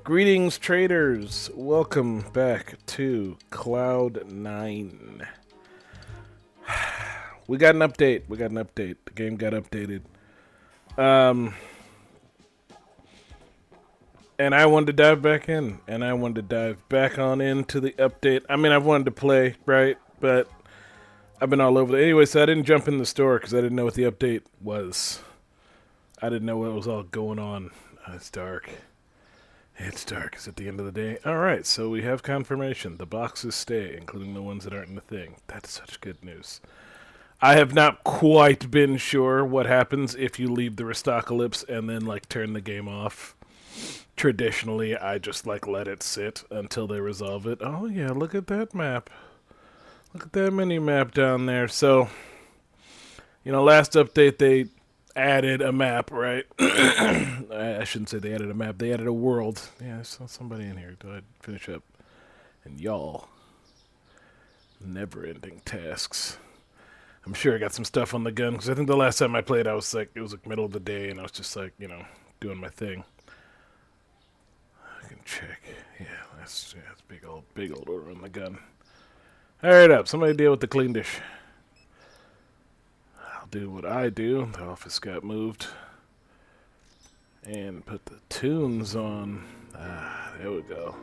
Greetings, traders. Welcome back to Cloud 9. We got an update. The game got updated. And I wanted to dive back in. And I wanted to dive back on into the update. I mean, I've wanted to play, right? But I've been all over it. Anyway, so I didn't jump in the store because I didn't know what the update was. I didn't know what was all going on. It's dark. It's dark. It's at the end of the day. All right, so we have confirmation. The boxes stay, including the ones that aren't in the thing. That's such good news. I have not quite been sure what happens if you leave the Restocalypse and then, turn the game off. Traditionally, I just, let it sit until they resolve it. Oh, yeah, look at that map. Look at that mini-map down there. So, last update, they added a map, right? I shouldn't say they added a map. They added a world. Yeah, I saw somebody in here. Do I finish up? And y'all, never-ending tasks. I'm sure I got some stuff on the gun, because I think the last time I played, it was middle of the day, and I was just doing my thing. I can check. Yeah, that's big old order on the gun. All right, up. Somebody deal with the clean dish. Do what I do. The office got moved. And put the tunes on. There we go.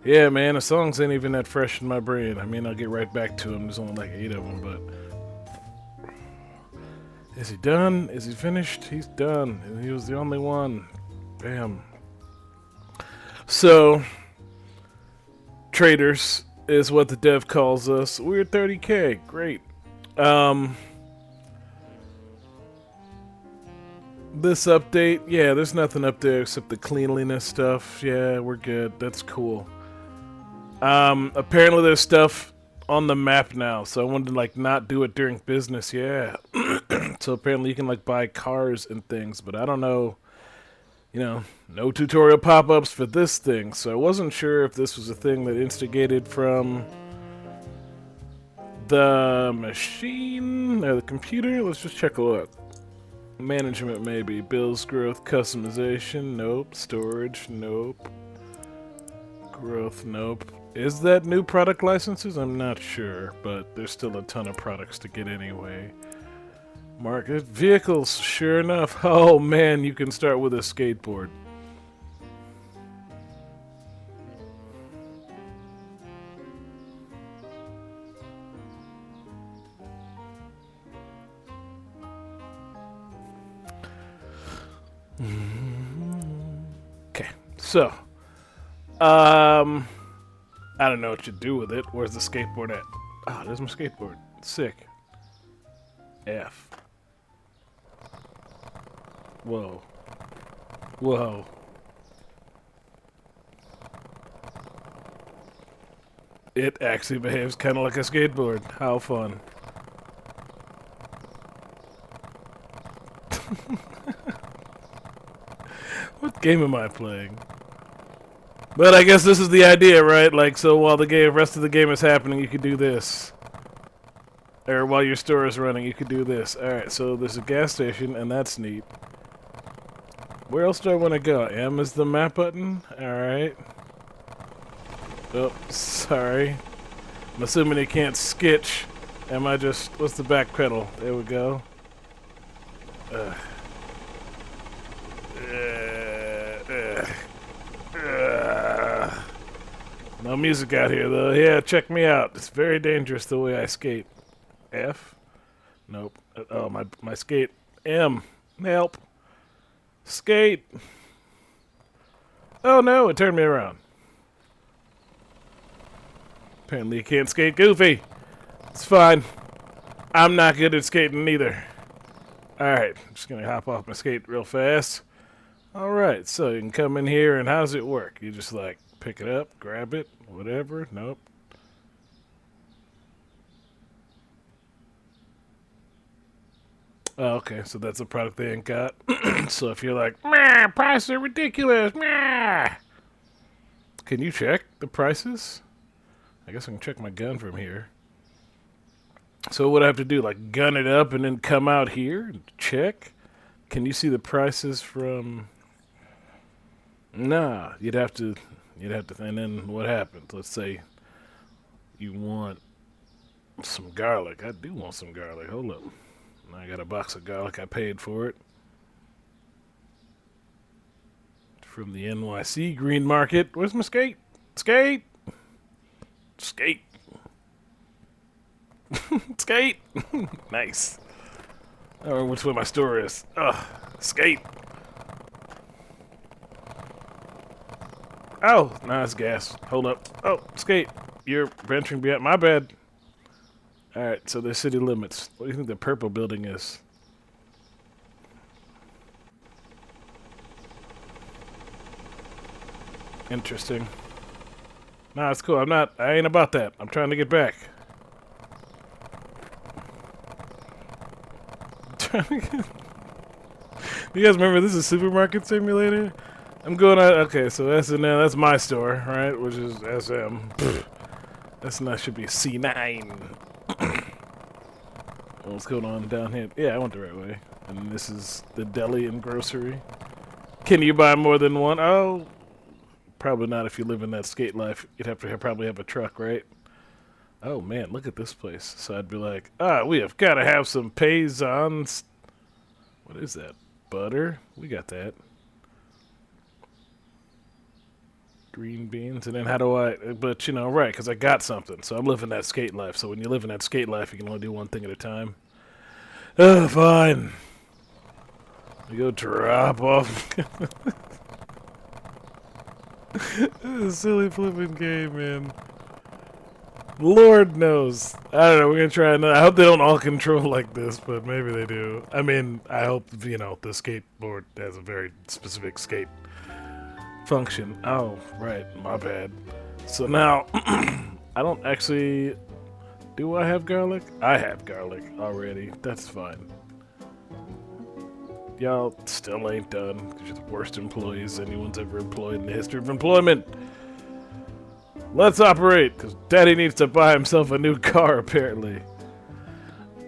Yeah, man, the songs ain't even that fresh in my brain. I mean, I'll get right back to them. There's only 8 of them, but... Is he done? Is he finished? He's done. He was the only one. Bam. So, traders is what the dev calls us. We're 30K. Great. This update, yeah, there's nothing up there except the cleanliness stuff. Yeah, we're good. That's cool. Apparently there's stuff on the map now, so I wanted to, not do it during business, yeah. So apparently you can, buy cars and things, but I don't know, no tutorial pop-ups for this thing, so I wasn't sure if this was a thing that instigated from the machine or the computer. Let's just check a look. Management, maybe. Bills, growth, customization, nope. Storage, nope. Growth, nope. Is that new product licenses? I'm not sure, but there's still a ton of products to get anyway. Market vehicles, sure enough. Oh man, you can start with a skateboard. Okay, so, I don't know what you do with it. Where's the skateboard at? Ah, there's my skateboard. Sick. F. Whoa. Whoa. It actually behaves kind of like a skateboard. How fun. What game am I playing? But I guess this is the idea, right? So while the rest of the game is happening, you could do this. Or while your store is running, you could do this. Alright, so there's a gas station, and that's neat. Where else do I want to go? M is the map button? Alright. Oh, sorry. I'm assuming it can't skitch. Am I just... What's the back pedal? There we go. No music out here, though. Yeah, check me out. It's very dangerous the way I skate. F? Nope. Oh, my skate. M. Help. Skate. Oh, no, it turned me around. Apparently you can't skate goofy. It's fine. I'm not good at skating either. Alright, I'm just going to hop off my skate real fast. Alright, so you can come in here, and how does it work? You just, pick it up, grab it, whatever. Nope. Oh, okay, so that's a product they ain't got. So if you're like, meh, prices are ridiculous, meh. Can you check the prices? I guess I can check my gun from here. So what I have to do, gun it up and then come out here and check? Can you see the prices from... Nah, and then what happens? Let's say you want some garlic. I do want some garlic. Hold up. I got a box of garlic. I paid for it. From the NYC Green Market. Where's my skate? Skate! Skate! Skate! Nice. I don't know which way my store is. Ugh. Skate! Oh! Nice gas. Hold up. Oh, skate. You're venturing beyond. My bad. Alright, so there's city limits. What do you think the purple building is? Interesting. Nah, it's cool. I ain't about that. I'm trying to get back. You guys remember this is Supermarket Simulator? I'm going out. Okay, so S&M, that's my store, right? Which is SM. That should be C9. What's going on down here? Yeah, I went the right way. And this is the deli and grocery. Can you buy more than one? Oh, probably not if you live in that skate life. You'd have to probably have a truck, right? Oh man, look at this place. So I'd be like, we have got to have some paisans. What is that? Butter? We got that. Green beans. And then how do I... But, right, because I got something. So I'm living that skate life. So when you live in that skate life, you can only do one thing at a time. Oh, fine. We go drop off. This is a silly flipping game, man. Lord knows. I don't know. We're going to try another. I hope they don't all control like this, but maybe they do. I mean, I hope, the skateboard has a very specific skate function. Oh, right. My bad. So now, I don't actually... Do I have garlic? I have garlic already. That's fine. Y'all still ain't done, because you're the worst employees anyone's ever employed in the history of employment. Let's operate, because Daddy needs to buy himself a new car, apparently.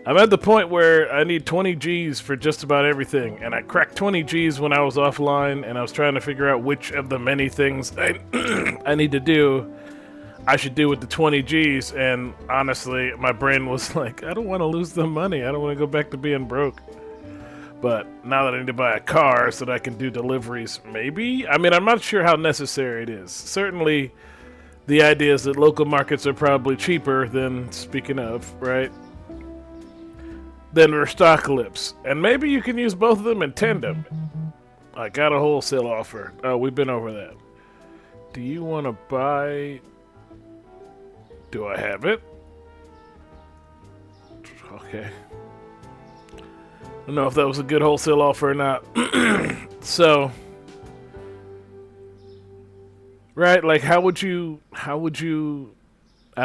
I'm at the point where I need 20 G's for just about everything, and I cracked 20 G's when I was offline, and I was trying to figure out which of the many things I need to do I should do with the 20 G's, and honestly, my brain was like, I don't want to lose the money. I don't want to go back to being broke. But now that I need to buy a car so that I can do deliveries, maybe? I mean, I'm not sure how necessary it is. Certainly, the idea is that local markets are probably cheaper than, speaking of, right? Than Restockalypse. And maybe you can use both of them in tandem. I got a wholesale offer. Oh, we've been over that. Do you want to buy... Do I have it? Okay. I don't know if that was a good wholesale offer or not. So, right, like how would you, I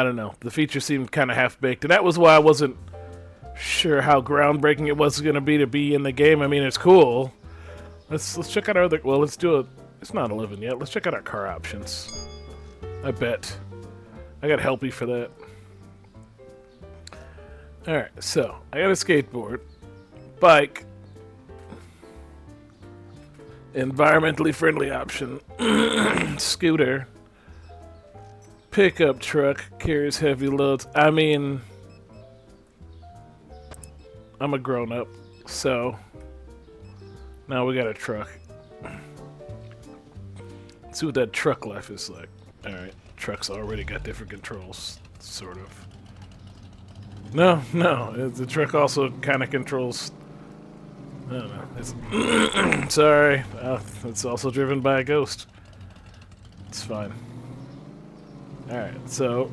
don't know. The feature seemed kind of half-baked, and that was why I wasn't sure how groundbreaking it was going to be in the game. I mean, it's cool. Let's check out our other, well, let's do it. It's not 11 yet. Let's check out our car options. I bet. I got Helpy for that. Alright, so I got a skateboard, bike, environmentally friendly option, scooter, pickup truck, carries heavy loads. I mean, I'm a grown-up, so now we got a truck. Let's see what that truck life is like. Alright. Truck's already got different controls, sort of. No, the truck also kind of controls... I don't know. It's sorry. It's also driven by a ghost. It's fine. Alright, so...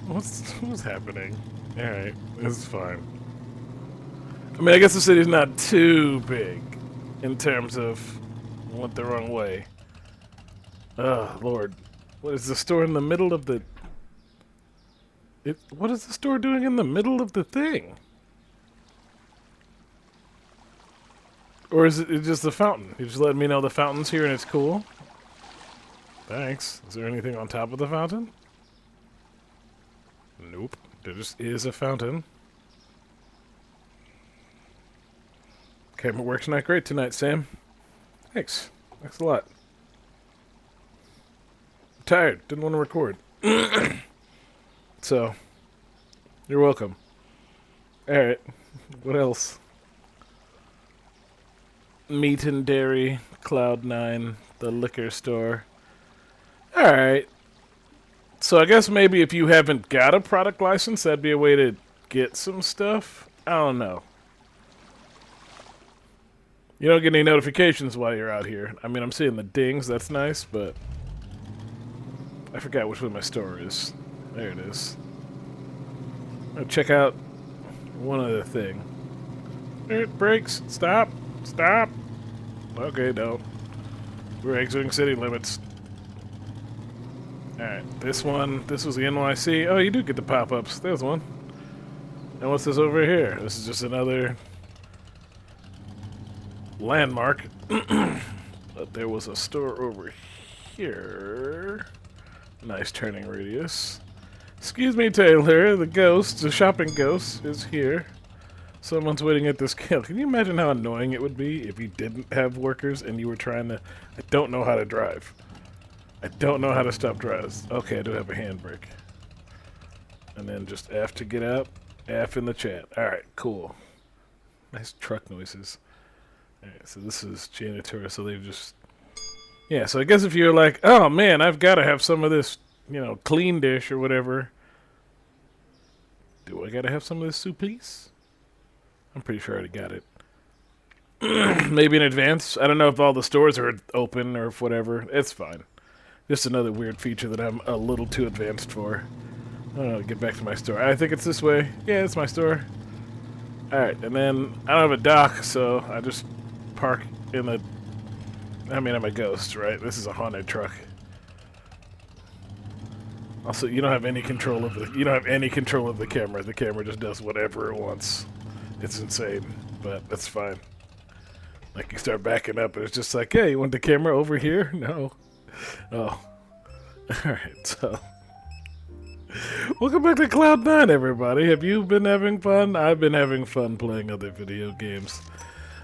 What's happening? Alright, this is fine. I mean, I guess the city's not too big in terms of... Went the wrong way. Oh, Lord. What is the store in the middle of the... What is the store doing in the middle of the thing? Or is it just the fountain? You just letting me know the fountain's here and it's cool? Thanks. Is there anything on top of the fountain? Nope. There just is a fountain. Camera works not great tonight, Sam. Thanks. Thanks a lot. I'm tired. Didn't want to record. So, you're welcome. Alright. What else? Meat and Dairy, Cloud9, the liquor store. Alright. So I guess maybe if you haven't got a product license, that'd be a way to get some stuff. I don't know. You don't get any notifications while you're out here. I mean, I'm seeing the dings. That's nice, but I forgot which way my store is. There it is. I'll check out one other thing. It brakes. Stop. Stop. Okay, no. We're exiting city limits. Alright, this one. This was the NYC. Oh, you do get the pop-ups. There's one. And what's this over here? This is just another landmark. But there was a store over here. Nice turning radius. Excuse me, Taylor. The ghost, the shopping ghost, is here. Someone's waiting at this kill. Can you imagine how annoying it would be if you didn't have workers and you were trying to... I don't know how to drive. I don't know how to stop drives. Okay, I do have a handbrake. And then just F to get out. F in the chat. Alright, cool. Nice truck noises. Alright, so this is janitor, so they've just... Yeah, so I guess if you're like, oh man, I've got to have some of this, you know, clean dish or whatever. Do I got to have some of this soup, please? I'm pretty sure I already got it. Maybe in advance. I don't know if all the stores are open or if whatever. It's fine. Just another weird feature that I'm a little too advanced for. I don't know, get back to my store. I think it's this way. Yeah, it's my store. Alright, and then I don't have a dock, so I just park in the... I mean, I'm a ghost, right? This is a haunted truck. Also, you don't have any control of the... You don't have any control of the camera. The camera just does whatever it wants. It's insane, but that's fine. Like, you start backing up, and it's just like, hey, you want the camera over here? No. Oh. Alright, so... Welcome back to Cloud9, everybody. Have you been having fun? I've been having fun playing other video games.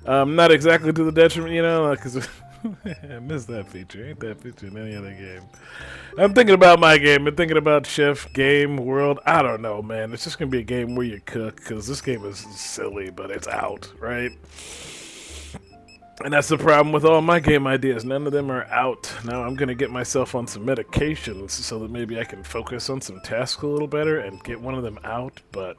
Not exactly to the detriment, you know, because... I miss that feature. Ain't that feature in any other game. I'm thinking about my game. I'm thinking about Chef, Game, World. I don't know, man. It's just going to be a game where you cook, because this game is silly, but it's out, right? And that's the problem with all my game ideas. None of them are out. Now I'm going to get myself on some medications so that maybe I can focus on some tasks a little better and get one of them out, but...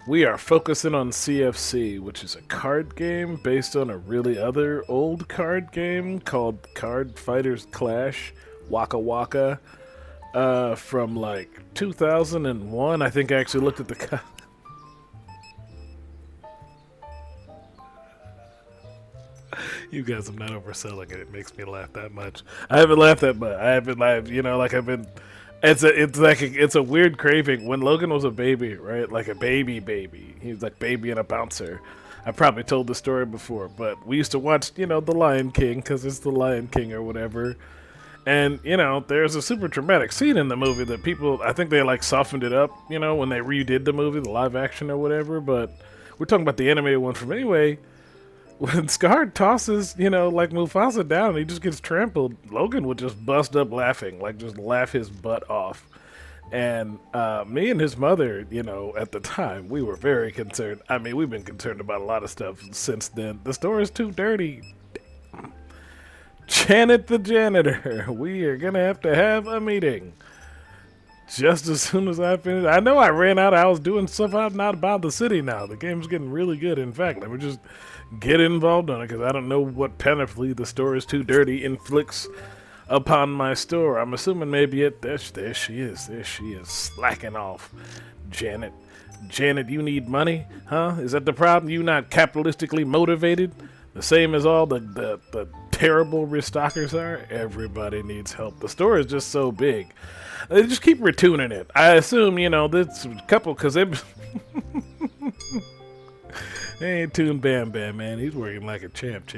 We are focusing on CFC, which is a card game based on a really other old card game called Card Fighters Clash, Waka Waka, from like 2001. I think I actually looked at the... You guys, I'm not overselling it. It makes me laugh that much. I haven't laughed that much. I haven't laughed, you know, like I've been... It's a weird craving. When Logan was a baby, right? Like a baby. He was like baby and a bouncer. I probably told the story before, but we used to watch, you know, The Lion King, because it's The Lion King or whatever. And, you know, there's a super traumatic scene in the movie that people, I think they like softened it up, you know, when they redid the movie, the live action or whatever, but we're talking about the animated one from anyway. When Scar tosses, you know, like Mufasa down and he just gets trampled, Logan would just bust up laughing, like just laugh his butt off. And me and his mother, you know, at the time, we were very concerned. I mean, we've been concerned about a lot of stuff since then. The store is too dirty. Janet the janitor, we are going to have a meeting. Just as soon as I finished. I know I ran out. I was doing stuff out not about the city now. The game's getting really good. In fact, let me just get involved on it because I don't know what penalty the store is too dirty inflicts upon my store. I'm assuming maybe it. There she is. There she is. Slacking off. Janet. Janet, you need money? Huh? Is that the problem? You not capitalistically motivated? The same as all the terrible restockers are? Everybody needs help. The store is just so big. They just keep retuning it. I assume, you know, this couple, because they... They ain't tuned Bam Bam, man. He's working like a champ.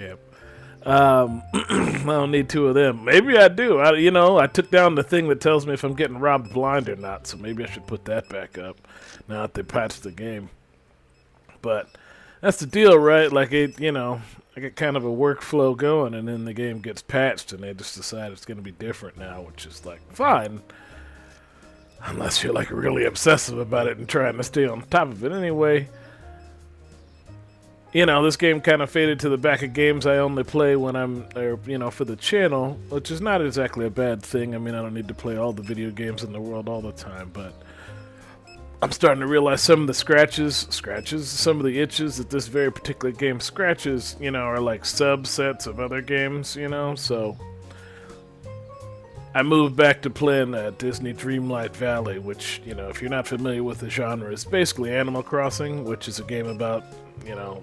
I don't need two of them. Maybe I do. I took down the thing that tells me if I'm getting robbed blind or not, so maybe I should put that back up now that they patched the game. But That's the deal, right? Like I get kind of a workflow going, and then the game gets patched, and they just decide it's going to be different now, which is like fine, unless you're like really obsessive about it and trying to stay on top of it. Anyway, this game kind of faded to the back of games I only play when I'm there, for the channel, which is not exactly a bad thing. I mean, I don't need to play all the video games in the world all the time, but I'm starting to realize some of the some of the itches that this very particular game scratches, are like subsets of other games, so I moved back to playing Disney Dreamlight Valley, which, if you're not familiar with the genre, is basically Animal Crossing, which is a game about,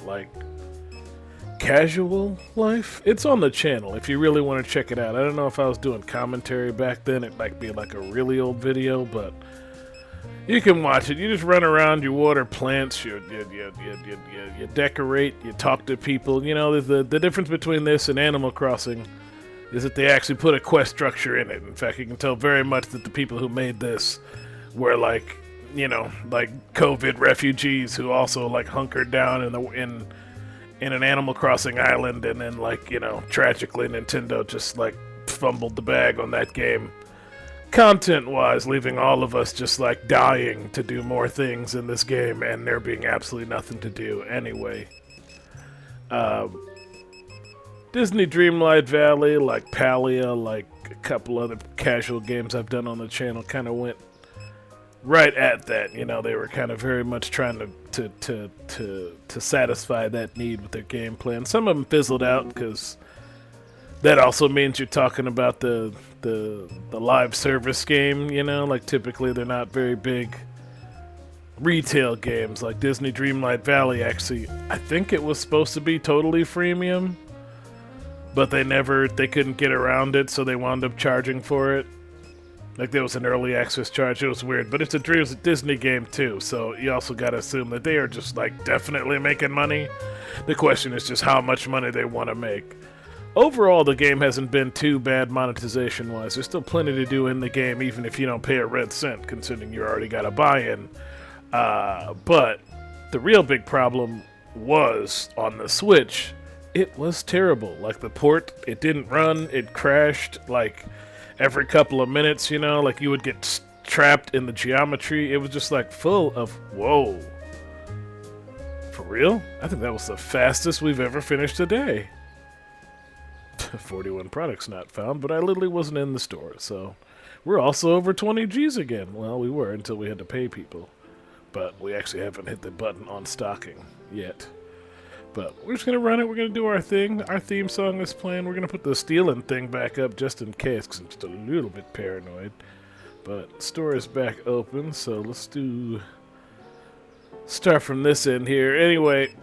like casual life. It's on the channel if you really want to check it out. I don't know if I was doing commentary back then. It might be like a really old video, but you can watch it. You just run around, you water plants, you decorate, you talk to people. The difference between this and Animal Crossing is that they actually put a quest structure in it. In fact, you can tell very much that the people who made this were like COVID refugees who also like hunkered down in an Animal Crossing island, and then tragically Nintendo just like fumbled the bag on that game. Content-wise, leaving all of us just like dying to do more things in this game, and there being absolutely nothing to do anyway. Disney Dreamlight Valley, like Palia, like a couple other casual games I've done on the channel, kind of went right at that. They were kind of very much trying to satisfy that need with their gameplay, and some of them fizzled out because that also means you're talking about the live service game, like typically they're not very big retail games. Like Disney Dreamlight Valley, actually, I think it was supposed to be totally freemium, but they couldn't get around it, so they wound up charging for it. Like there was an early access charge. It was weird, but it's a Disney game too, so you also gotta assume that they are just like definitely making money. The question is just how much money they want to make. Overall, the game hasn't been too bad monetization-wise. There's still plenty to do in the game, even if you don't pay a red cent, considering you already got a buy-in. But the real big problem was on the Switch. It was terrible. Like the port, it didn't run. It crashed like every couple of minutes. Like you would get trapped in the geometry. It was just like full of whoa. For real? I think that was the fastest we've ever finished a day. 41 products not found, but I literally wasn't in the store, so we're also over 20 G's again. Well, we were until we had to pay people, but we actually haven't hit the button on stocking yet. But we're just gonna run it. We're gonna do our thing. Our theme song is playing. We're gonna put the stealing thing back up just in case, because I'm just a little bit paranoid. But store is back open, so let's start from this end here. Anyway.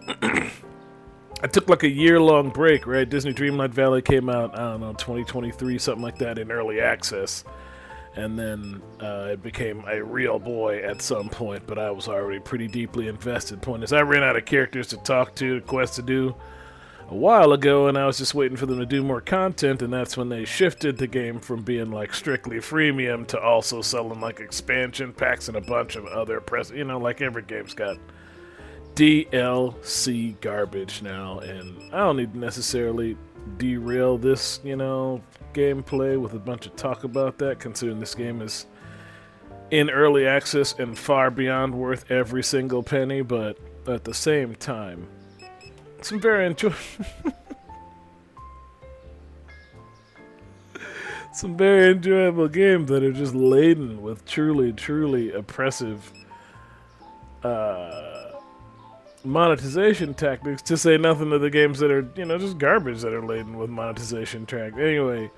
I took like a year-long break, right? Disney Dreamlight Valley came out, I don't know, 2023, something like that, in early access. And then it became a real boy at some point, but I was already pretty deeply invested. Point is, I ran out of characters to talk to, quests to do a while ago, and I was just waiting for them to do more content, and that's when they shifted the game from being like strictly freemium to also selling like expansion packs and a bunch of other like every game's got DLC garbage now, and I don't need to necessarily derail this, gameplay with a bunch of talk about that, considering this game is in early access and far beyond worth every single penny, but at the same time, some very some very enjoyable games that are just laden with truly, truly oppressive monetization tactics, to say nothing of the games that are, just garbage that are laden with monetization track. Anyway,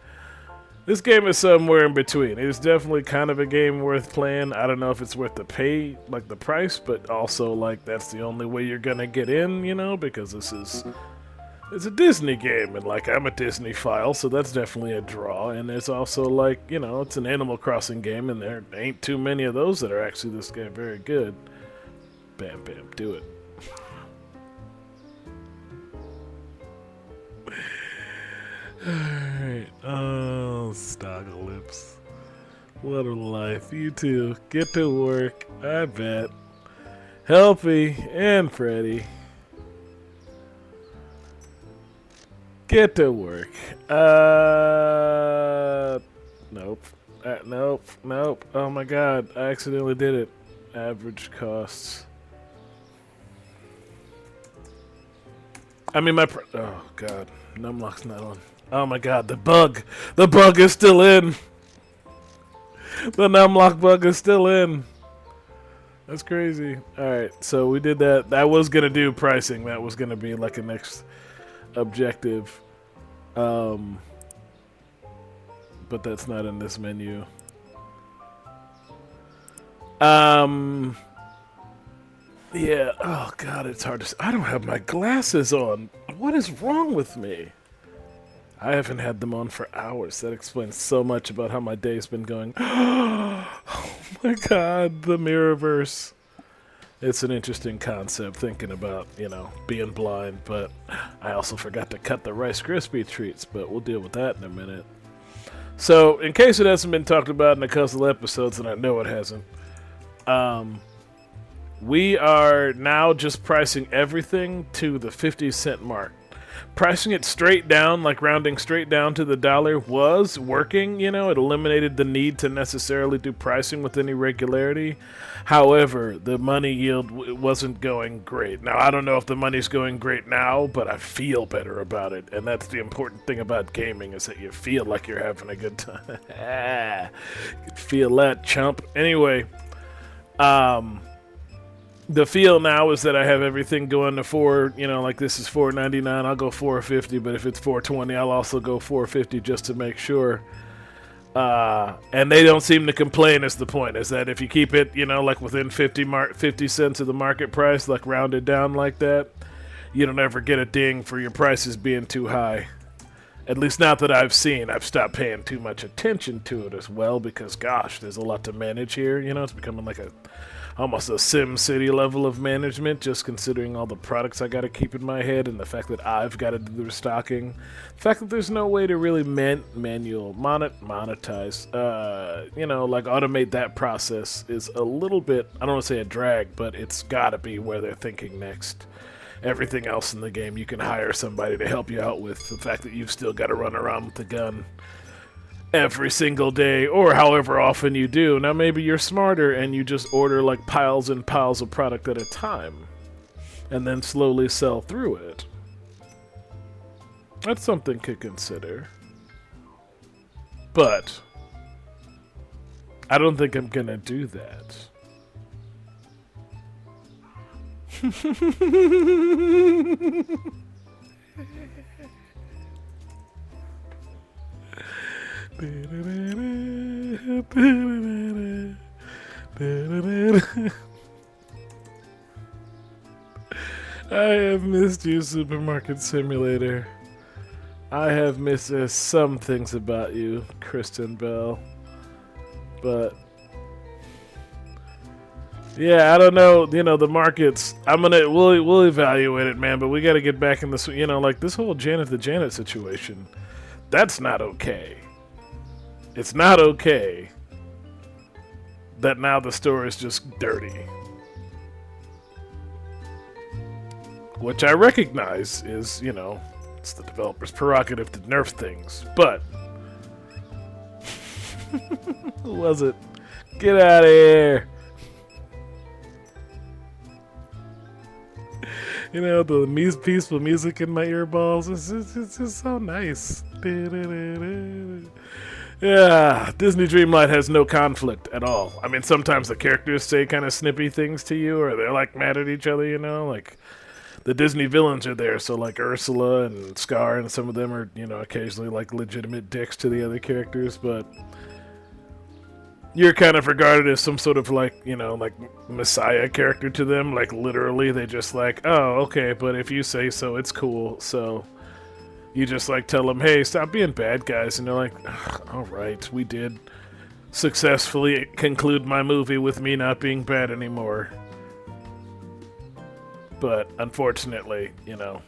this game is somewhere in between. It is definitely kind of a game worth playing. I don't know if it's worth the pay, like the price, but also like that's the only way you're gonna get in, because it's a Disney game, and like I'm a Disney file, so that's definitely a draw. And there's also like, it's an Animal Crossing game, and there ain't too many of those that are actually this game very good. Bam, bam, do it. Alright, oh, Stoggalips. What a life. You too. Get to work, I bet. Healthy and Freddy. Get to work. Nope. Nope. Oh my god, I accidentally did it. Average costs. I mean, oh god, Numlock's not on. Oh my god, the bug is still in. The Numlock bug is still in. That's crazy. Alright, so we did that. That was gonna do pricing. That was gonna be like a next objective. But that's not in this menu. Yeah, oh god, it's hard to see. I don't have my glasses on. What is wrong with me? I haven't had them on for hours. That explains so much about how my day's been going. Oh my god, the Mirrorverse. It's an interesting concept thinking about, you know, being blind, but I also forgot to cut the Rice Krispie treats, but we'll deal with that in a minute. So, in case it hasn't been talked about in a couple episodes, and I know it hasn't, we are now just pricing everything to the 50-cent mark. Pricing it straight down, like rounding straight down to the dollar, was working, you know. It eliminated the need to necessarily do pricing with any regularity. However, the money yield wasn't going great. Now, I don't know if the money's going great now, but I feel better about it. And that's the important thing about gaming, is that you feel like you're having a good time. You can feel that, chump. Anyway, the feel now is that I have everything going to $4, you know, like this is $4.99, I'll go $4.50, but if it's $4.20, I'll also go $4.50 just to make sure. And they don't seem to complain is the point, is that if you keep it, you know, like within 50 cents of the market price, like rounded down like that, you don't ever get a ding for your prices being too high. At least not that I've seen. I've stopped paying too much attention to it as well because, gosh, there's a lot to manage here. You know, it's becoming like almost a Sim City level of management, just considering all the products I got to keep in my head and the fact that I've got to do the restocking. The fact that there's no way to really monetize, you know, like automate that process is a little bit, I don't want to say a drag, but it's got to be where they're thinking next. Everything else in the game you can hire somebody to help you out with. The fact that you've still got to run around with the gun every single day, or however often you do. Now maybe you're smarter and you just order like piles and piles of product at a time and then slowly sell through it. That's something to consider. But I don't think I'm gonna do that. I have missed you, Supermarket Simulator. I have missed some things about you, Kristen Bell. But yeah, I don't know. You know, the markets. We'll evaluate it, man. But we got to get back in this. You know, like this whole Janet the Janet situation. That's not okay. It's not okay that now the store is just dirty. Which I recognize is, you know, it's the developer's prerogative to nerf things, but who was it? Get out of here! You know, the peaceful music in my earballs, it's just so nice. Yeah, Disney Dreamlight has no conflict at all. I mean, sometimes the characters say kind of snippy things to you, or they're like mad at each other, you know? Like, the Disney villains are there, so like Ursula and Scar and some of them are, you know, occasionally like legitimate dicks to the other characters, but you're kind of regarded as some sort of like, you know, like messiah character to them. Like literally they just like, oh, okay, but if you say so, it's cool. So you just like tell them, hey, stop being bad guys. And they're like, all right, we did successfully conclude my movie with me not being bad anymore. But unfortunately, you know,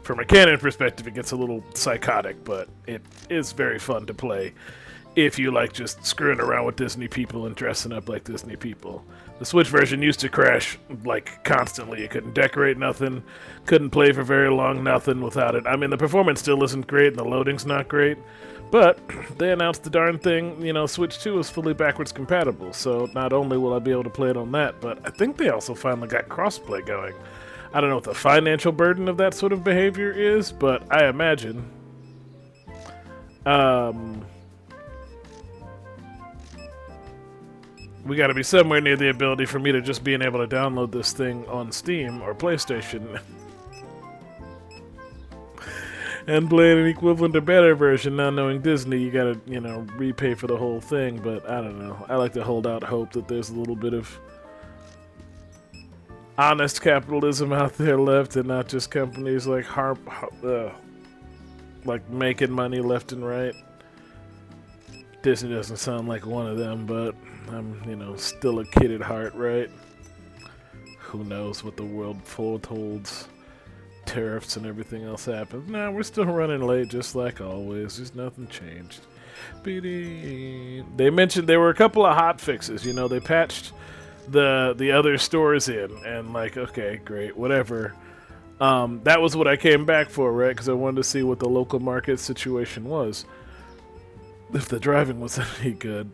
from a canon perspective, it gets a little psychotic, but it is very fun to play if you like just screwing around with Disney people and dressing up like Disney people. The Switch version used to crash like constantly. You couldn't decorate nothing, couldn't play for very long, nothing without it. I mean, the performance still isn't great and the loading's not great, but they announced the darn thing, you know, Switch 2 is fully backwards compatible, so not only will I be able to play it on that, but I think they also finally got crossplay going. I don't know what the financial burden of that sort of behavior is, but I imagine we gotta be somewhere near the ability for me to just being able to download this thing on Steam or PlayStation and play an equivalent or better version. Not knowing Disney, you gotta, you know, repay for the whole thing, but I don't know. I like to hold out hope that there's a little bit of honest capitalism out there left and not just companies like like making money left and right. Disney doesn't sound like one of them, but I'm, you know, still a kid at heart, right? Who knows what the world holds. Tariffs and everything else happens. Nah, we're still running late just like always. There's nothing changed. They mentioned there were a couple of hot fixes. You know, they patched the other stores in, and like, okay, great, whatever. That was what I came back for, right? Because I wanted to see what the local market situation was. If the driving was any good.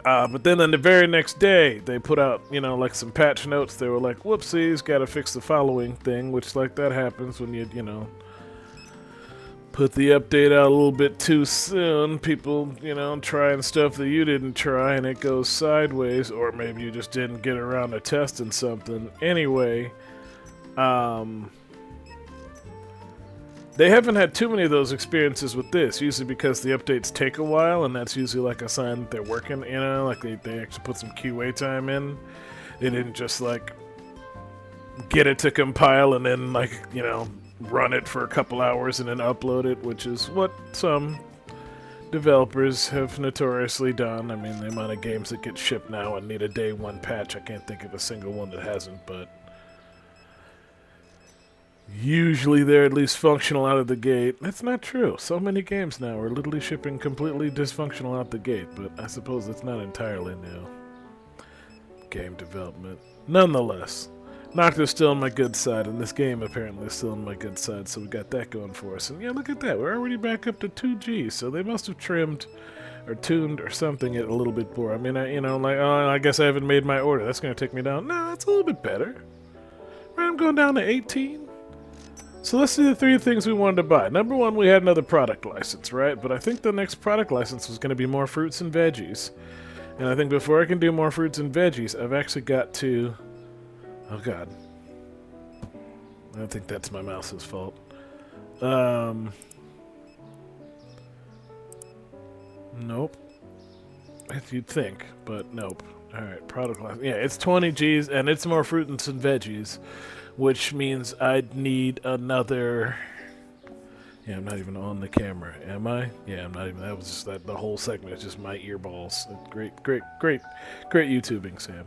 But then on the very next day, they put out, you know, like some patch notes. They were like, whoopsies, gotta fix the following thing, which, like, that happens when you know, put the update out a little bit too soon. People, you know, trying stuff that you didn't try, and it goes sideways, or maybe you just didn't get around to testing something. Anyway, they haven't had too many of those experiences with this, usually because the updates take a while, and that's usually like a sign that they're working, you know, like they actually put some QA time in. They didn't just, like, get it to compile and then, like, you know, run it for a couple hours and then upload it, which is what some developers have notoriously done. I mean, the amount of games that get shipped now and need a day one patch, I can't think of a single one that hasn't, but usually they're at least functional out of the gate. That's not true. So many games now are literally shipping completely dysfunctional out the gate, but I suppose it's not entirely new. Game development. Nonetheless, Nocta's still on my good side, and this game apparently is still on my good side, so we got that going for us. And yeah, look at that. We're already back up to 2G, so they must have trimmed or tuned or something it a little bit more. I mean, you know, like, oh, I guess I haven't made my order. That's going to take me down. No, that's a little bit better. Right, I'm going down to 18. So let's see the three things we wanted to buy. Number one, we had another product license, right? But I think the next product license was going to be more fruits and veggies. And I think before I can do more fruits and veggies, I've actually got to... Oh, God. I think that's my mouse's fault. Nope. You'd think, but nope. Alright, product license. Yeah, it's 20 Gs, and it's more fruits and veggies. Which means I'd need another... Yeah, I'm not even on the camera, am I? Yeah, I'm not even... That was just the whole segment is just my earballs. Great YouTubing, Sam.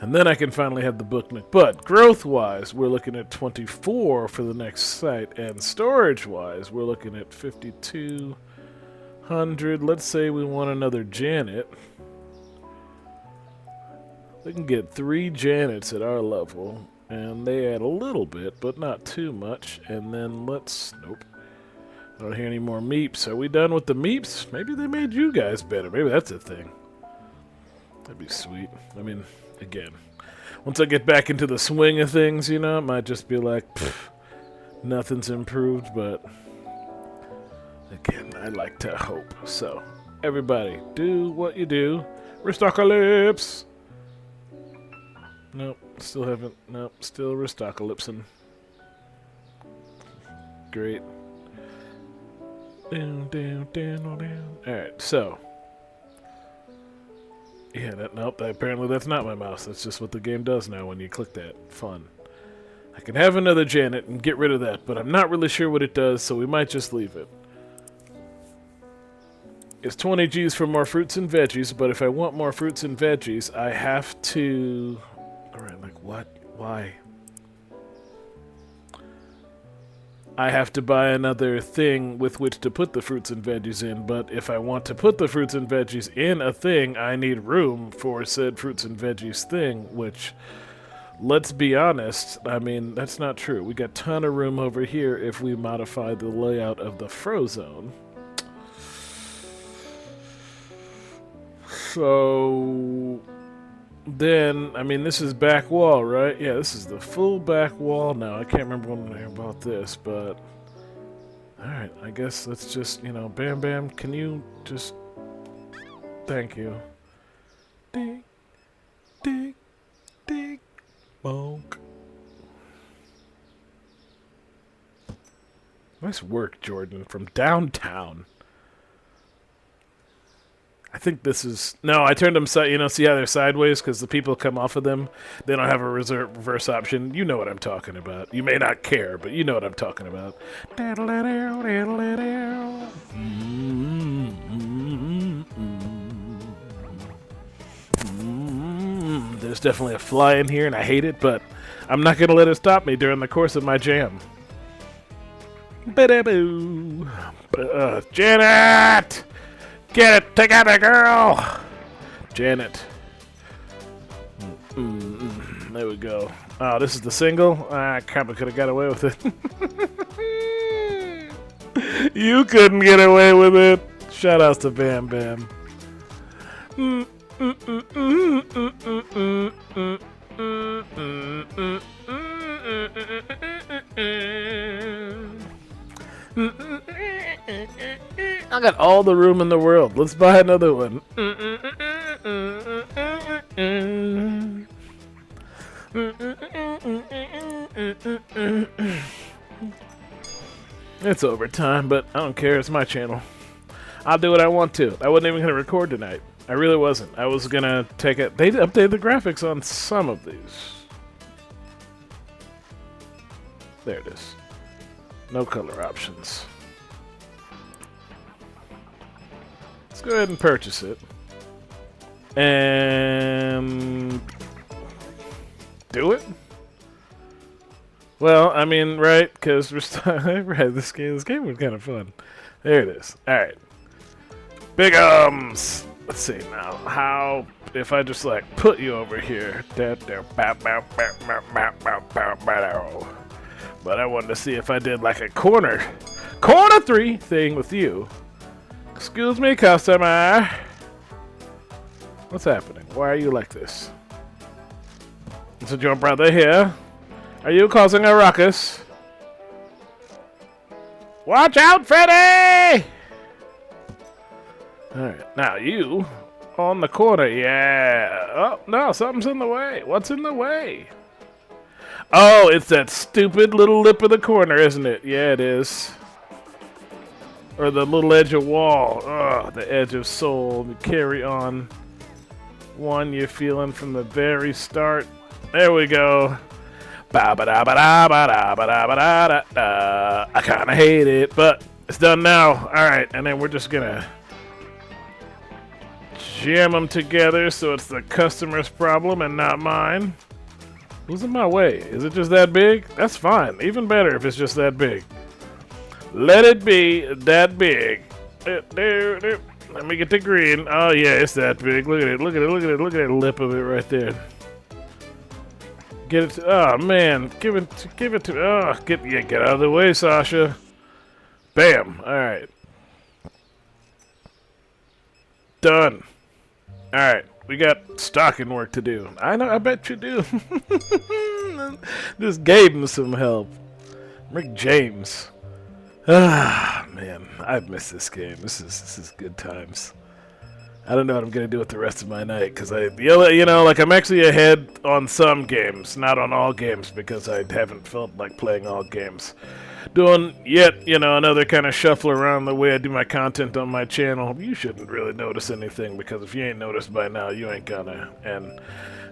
And then I can finally have the book. But growth-wise, we're looking at 24 for the next site, and storage-wise, we're looking at 5,200. Let's say we want another Janet. We can get 3 Janets at our level, and they add a little bit, but not too much. And then let's... Nope. I don't hear any more meeps. Are we done with the meeps? Maybe they made you guys better. Maybe that's a thing. That'd be sweet. I mean, again, once I get back into the swing of things, you know, it might just be like, nothing's improved, but again, I like to hope. So, everybody, do what you do. Ristocalypse! Nope, still haven't. Nope, still Ristocalypsing. Great. Alright, so. Yeah, nope, apparently that's not my mouse. That's just what the game does now when you click that. Fun. I can have another Janet and get rid of that, but I'm not really sure what it does, so we might just leave it. It's 20 Gs for more fruits and veggies, but if I want more fruits and veggies, I have to... Alright, like what? Why? I have to buy another thing with which to put the fruits and veggies in, but if I want to put the fruits and veggies in a thing, I need room for said fruits and veggies thing, which, let's be honest, I mean, that's not true. We got a ton of room over here if we modify the layout of the Frozone. So then, I mean, this is back wall, right? Yeah, this is the full back wall now. I can't remember when I about this, but alright, I guess let's just, you know, Bam Bam, can you just... Thank you. Dig, dig, dig, bonk. Nice work, Jordan, from downtown. I think this is... No, I turned them side... You know, see how they're sideways? Because the people come off of them. They don't have a reverse option. You know what I'm talking about. You may not care, but you know what I'm talking about. There's definitely a fly in here, and I hate it, but I'm not going to let it stop me during the course of my jam. Ba-da-boo. Janet! Get it together, girl! Janet. There we go. Oh, this is the single? I probably could have got away with it. You couldn't get away with it. Shoutouts to Bam Bam. I got all the room in the world. Let's buy another one. It's overtime, but I don't care. It's my channel. I'll do what I want to. I wasn't even going to record tonight. I really wasn't. I was going to take it. They updated the graphics on some of these. There it is. No color options. Let's go ahead and purchase it. And do it? Well, I mean, right? Because we're right, this game was kind of fun. There it is. Alright. Big ums! Let's see now. How if I just like put you over here? But I wanted to see if I did like a corner 3 thing with you. Excuse me, customer. What's happening? Why are you like this? Is it your brother here? Are you causing a ruckus? Watch out, Freddy! Alright, now you on the corner, yeah. Oh, no, something's in the way. What's in the way? Oh, it's that stupid little lip of the corner, isn't it? Yeah, it is. Or the little edge of wall. Oh, the edge of soul. You carry on. One you're feeling from the very start. There we go. I kind of hate it, but it's done now. Alright, and then we're just gonna jam them together so it's the customer's problem and not mine. Who's in my way? Is it just that big? That's fine. Even better if it's just that big. Let it be that big. Let me get the green. Oh yeah, it's that big. Look at it. Look at it. Look at it. Look at that lip of it right there. Get it. Oh man, give it to. Oh, get out of the way, Sasha. Bam. All right. Done. All right. We got stocking work to do. I know. I bet you do. Just gave him some help. Rick James. Ah, man, I've missed this game. This is good times. I don't know what I'm gonna do with the rest of my night because you know, like I'm actually ahead on some games, not on all games because I haven't felt like playing all games. Doing yet, you know, another kind of shuffle around the way I do my content on my channel. You shouldn't really notice anything because if you ain't noticed by now, you ain't gonna. And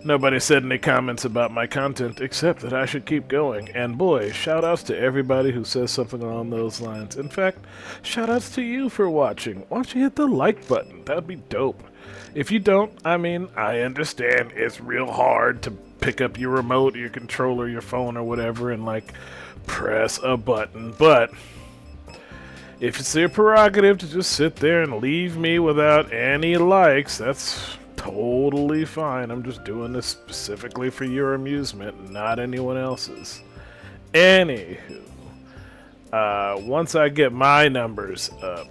nobody said any comments about my content except that I should keep going. And boy, shoutouts to everybody who says something along those lines. In fact, shoutouts to you for watching. Why don't you hit the like button? That would be dope. If you don't, I mean, I understand it's real hard to pick up your remote, your controller, your phone, or whatever, and like press a button. But if it's your prerogative to just sit there and leave me without any likes, that's totally fine. I'm just doing this specifically for your amusement, not anyone else's. Anywho, once I get my numbers up,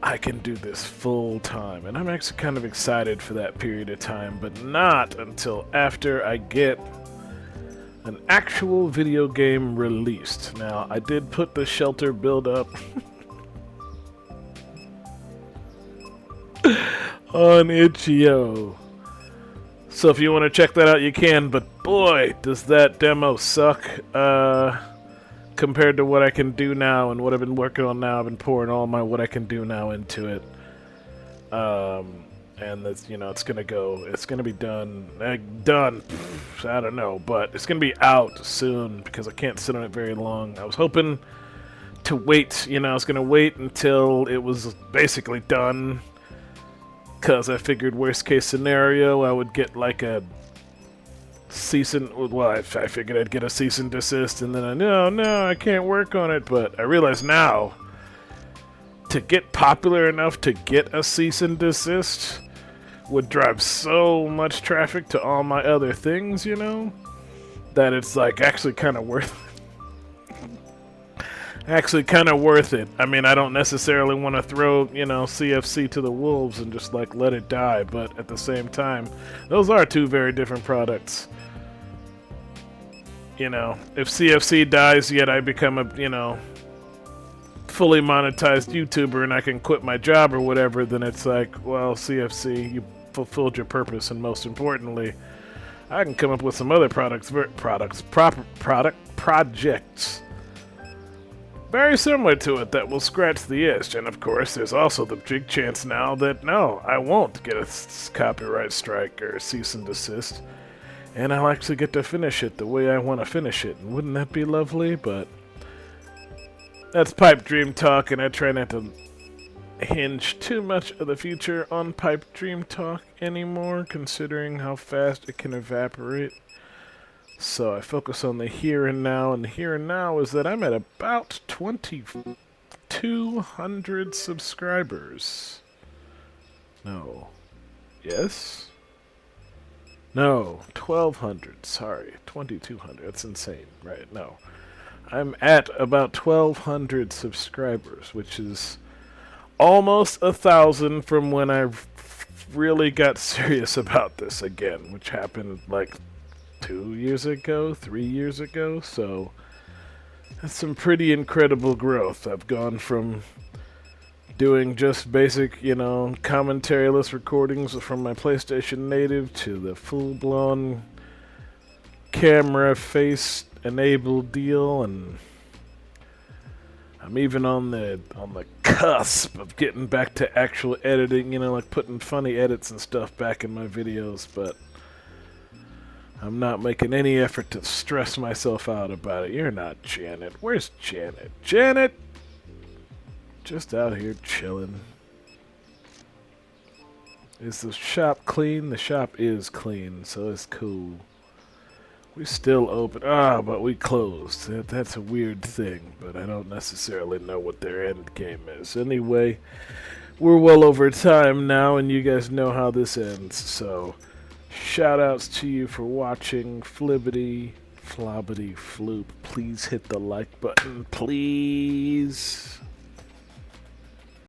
I can do this full time, and I'm actually kind of excited for that period of time, but not until after I get an actual video game released. Now, I did put the shelter build up on itch.io. So if you want to check that out, you can, but boy, does that demo suck compared to what I can do now and what I've been working on now. I've been pouring all my what I can do now into it. And that's, you know, it's gonna be done, I don't know, but it's gonna be out soon because I can't sit on it very long. I was hoping to wait, you know, I was gonna wait until it was basically done, because I figured worst case scenario I would get like a cease and, well, I figured I'd get a cease and desist, and then no, I can't work on it, but I realize now, to get popular enough to get a cease and desist would drive so much traffic to all my other things, you know, that it's like actually kind of worth it. I mean, I don't necessarily want to throw, you know, CFC to the wolves and just like let it die, but at the same time, those are two very different products. You know, if CFC dies, yet I become a, you know, fully monetized YouTuber and I can quit my job or whatever, then it's like, well, CFC, you fulfilled your purpose, and most importantly, I can come up with some other projects very similar to it that will scratch the itch. And of course, there's also the big chance now that no, I won't get a copyright strike or cease and desist, and I'll actually get to finish it the way I want to finish it. And wouldn't that be lovely? But that's Pipe Dream Talk, and I try not to hinge too much of the future on Pipe Dream Talk anymore, considering how fast it can evaporate. So I focus on the here and now, and the here and now is that I'm at about 2,200 subscribers. No. Yes? No, 1,200. Sorry, 2,200. That's insane, right? No. I'm at about 1,200 subscribers, which is almost 1,000 from when I really got serious about this again, which happened like 2 years ago, 3 years ago, so that's some pretty incredible growth. I've gone from doing just basic, you know, commentary-less recordings from my PlayStation Native to the full-blown camera face-enabled deal, and I'm even on the cusp of getting back to actual editing, you know, like putting funny edits and stuff back in my videos, but I'm not making any effort to stress myself out about it. You're not Janet. Where's Janet? Janet! Just out here chilling. Is the shop clean? The shop is clean, so it's cool. We still open. But we closed. That's a weird thing, but I don't necessarily know what their end game is. Anyway, we're well over time now, and you guys know how this ends, so shoutouts to you for watching. Flibbity, flobbity, floop. Please hit the like button, please.